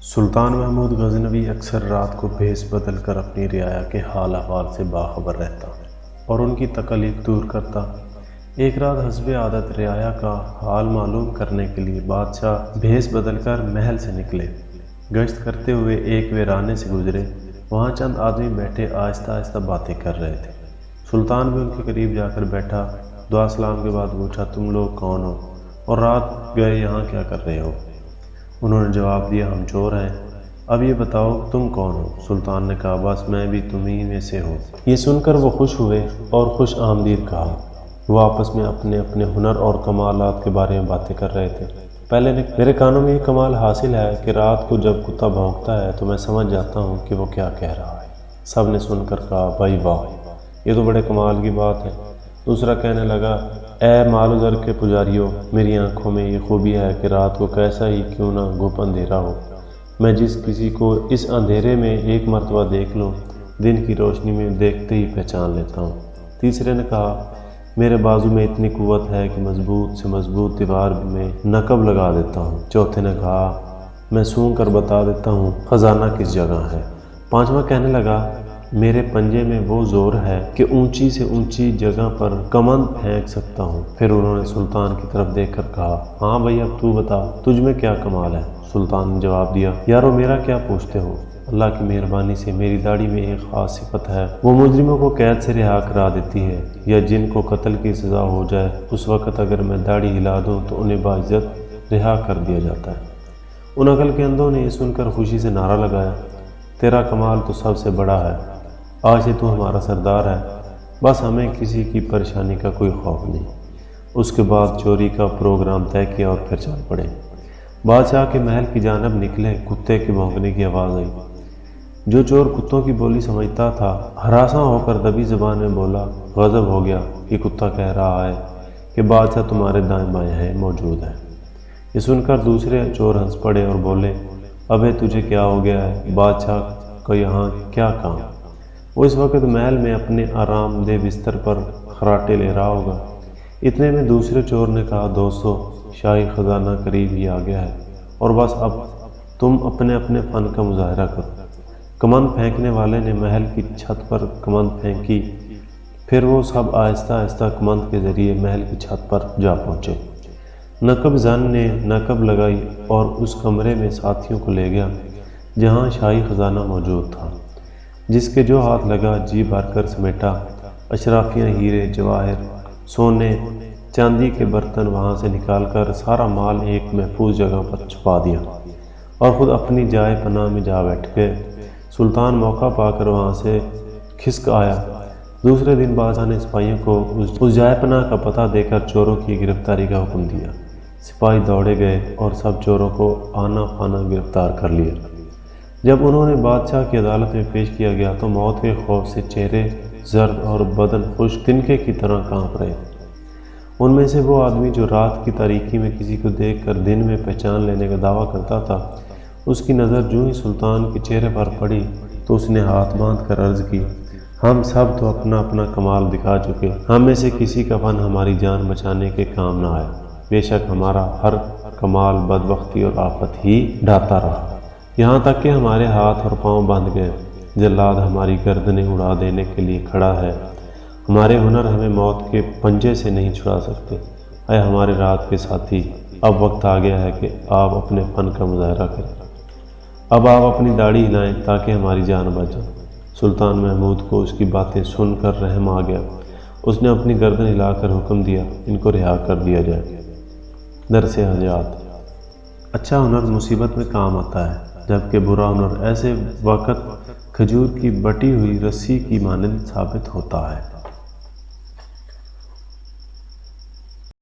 سلطان محمود غزنوی اکثر رات کو بھیس بدل کر اپنی رعایا کے حال احوال سے باخبر رہتا اور ان کی تکلیف دور کرتا۔ ایک رات حسب عادت رعایا کا حال معلوم کرنے کے لیے بادشاہ بھیس بدل کر محل سے نکلے۔ گشت کرتے ہوئے ایک ویرانے سے گزرے، وہاں چند آدمی بیٹھے آہستہ آہستہ باتیں کر رہے تھے۔ سلطان بھی ان کے قریب جا کر بیٹھا، دعا سلام کے بعد پوچھا، تم لوگ کون ہو اور رات گئے یہاں کیا کر رہے ہو؟ انہوں نے جواب دیا، ہم چور ہیں۔ اب یہ بتاؤ تم کون ہو؟ سلطان نے کہا، بس میں بھی تمہیں میں سے ہوں۔ یہ سن کر وہ خوش ہوئے اور خوش آمدید کہا۔ وہ آپس میں اپنے اپنے ہنر اور کمالات کے بارے میں باتیں کر رہے تھے۔ پہلے نے میرے کانوں میں یہ کمال حاصل ہے کہ رات کو جب کتا بھونکتا ہے تو میں سمجھ جاتا ہوں کہ وہ کیا کہہ رہا ہے۔ سب نے سن کر کہا، بھائی واہ، یہ تو بڑے کمال کی بات ہے۔ دوسرا کہنے لگا، اے مال و زر کے پجاریوں، میری آنکھوں میں یہ خوبی ہے کہ رات کو کیسا ہی کیوں نہ گھپ اندھیرا ہو، میں جس کسی کو اس اندھیرے میں ایک مرتبہ دیکھ لوں، دن کی روشنی میں دیکھتے ہی پہچان لیتا ہوں۔ تیسرے نے کہا، میرے بازو میں اتنی قوت ہے کہ مضبوط سے مضبوط دیوار میں نقب لگا دیتا ہوں۔ چوتھے نے کہا، میں سونگ کر بتا دیتا ہوں خزانہ کس جگہ ہے۔ پانچواں کہنے لگا، میرے پنجے میں وہ زور ہے کہ اونچی سے اونچی جگہ پر کمند پھینک سکتا ہوں۔ پھر انہوں نے سلطان کی طرف دیکھ کر کہا، ہاں بھائی اب تو بتا، تجھ میں کیا کمال ہے؟ سلطان نے جواب دیا، یارو میرا کیا پوچھتے ہو؟ اللہ کی مہربانی سے میری داڑھی میں ایک خاص صفت ہے، وہ مجرموں کو قید سے رہا کرا دیتی ہے، یا جن کو قتل کی سزا ہو جائے اس وقت اگر میں داڑھی ہلا دوں تو انہیں باعزت رہا کر دیا جاتا ہے۔ ان عقل کے اندھوں نے یہ سن کر خوشی سے نعرہ لگایا، تیرا کمال تو سب سے بڑا ہے، آج سے تو ہمارا سردار ہے، بس ہمیں کسی کی پریشانی کا کوئی خوف نہیں۔ اس کے بعد چوری کا پروگرام طے کیا اور پھر چل پڑے۔ بادشاہ کے محل کی جانب نکلے، کتے کے بھونکنے کی آواز آئی۔ جو چور کتوں کی بولی سمجھتا تھا ہراساں ہو کر دبی زبان میں بولا، غضب ہو گیا، یہ کتا کہہ رہا ہے کہ بادشاہ تمہارے دائیں بائیں ہے، موجود ہے۔ یہ سن کر دوسرے چور ہنس پڑے اور بولے، ابے تجھے کیا ہو گیا ہے؟ بادشاہ کو یہاں کیا کام؟ وہ اس وقت محل میں اپنے آرام دہ بستر پر خراٹے لے رہا ہوگا۔ اتنے میں دوسرے چور نے کہا، دوستو، شاہی خزانہ قریب ہی آ گیا ہے اور بس اب تم اپنے اپنے فن کا مظاہرہ کرو۔ کمند پھینکنے والے نے محل کی چھت پر کمند پھینکی، پھر وہ سب آہستہ آہستہ کمند کے ذریعے محل کی چھت پر جا پہنچے۔ نقب زن نے نقب لگائی اور اس کمرے میں ساتھیوں کو لے گیا جہاں شاہی خزانہ موجود تھا، جس کے جو ہاتھ لگا جی بھر کر سمیٹا۔ اشرافیاں، ہیرے، جواہر، سونے چاندی کے برتن وہاں سے نکال کر سارا مال ایک محفوظ جگہ پر چھپا دیا اور خود اپنی جائے پناہ میں جا بیٹھ گئے۔ سلطان موقع پا کر وہاں سے کھسک آیا۔ دوسرے دن بادشاہ نے سپاہیوں کو اس جائے پناہ کا پتہ دے کر چوروں کی گرفتاری کا حکم دیا۔ سپاہی دوڑے گئے اور سب چوروں کو آنا فانا گرفتار کر لیا۔ جب انہوں نے بادشاہ کی عدالت میں پیش کیا گیا تو موت کے خوف سے چہرے زرد اور بدن خشک تنکے کی طرح کانپ رہے تھے۔ ان میں سے وہ آدمی جو رات کی تاریکی میں کسی کو دیکھ کر دن میں پہچان لینے کا دعویٰ کرتا تھا، اس کی نظر جو ہی سلطان کے چہرے پر پڑی تو اس نے ہاتھ باندھ کر عرض کی، ہم سب تو اپنا اپنا کمال دکھا چکے، ہم میں سے کسی کا فن ہماری جان بچانے کے کام نہ آیا۔ بے شک ہمارا ہر کمال بدبختی اور آفت ہی ڈھاتا رہا، یہاں تک کہ ہمارے ہاتھ اور پاؤں باندھ گئے، جلاد ہماری گردنیں اڑا دینے کے لیے کھڑا ہے، ہمارے ہنر ہمیں موت کے پنجے سے نہیں چھڑا سکتے۔ اے ہمارے رات کے ساتھی، اب وقت آ گیا ہے کہ آپ اپنے فن کا مظاہرہ کریں، اب آپ اپنی داڑھی ہلائیں تاکہ ہماری جان بچ جائے۔ سلطان محمود کو اس کی باتیں سن کر رحم آ گیا، اس نے اپنی گردن ہلا کر حکم دیا، ان کو رہا کر دیا جائے۔ درس حیات، اچھا ہنر مصیبت میں کام آتا ہے، جبکہ برا ہنر ایسے وقت کھجور کی بٹی ہوئی رسی کی مانند ثابت ہوتا ہے۔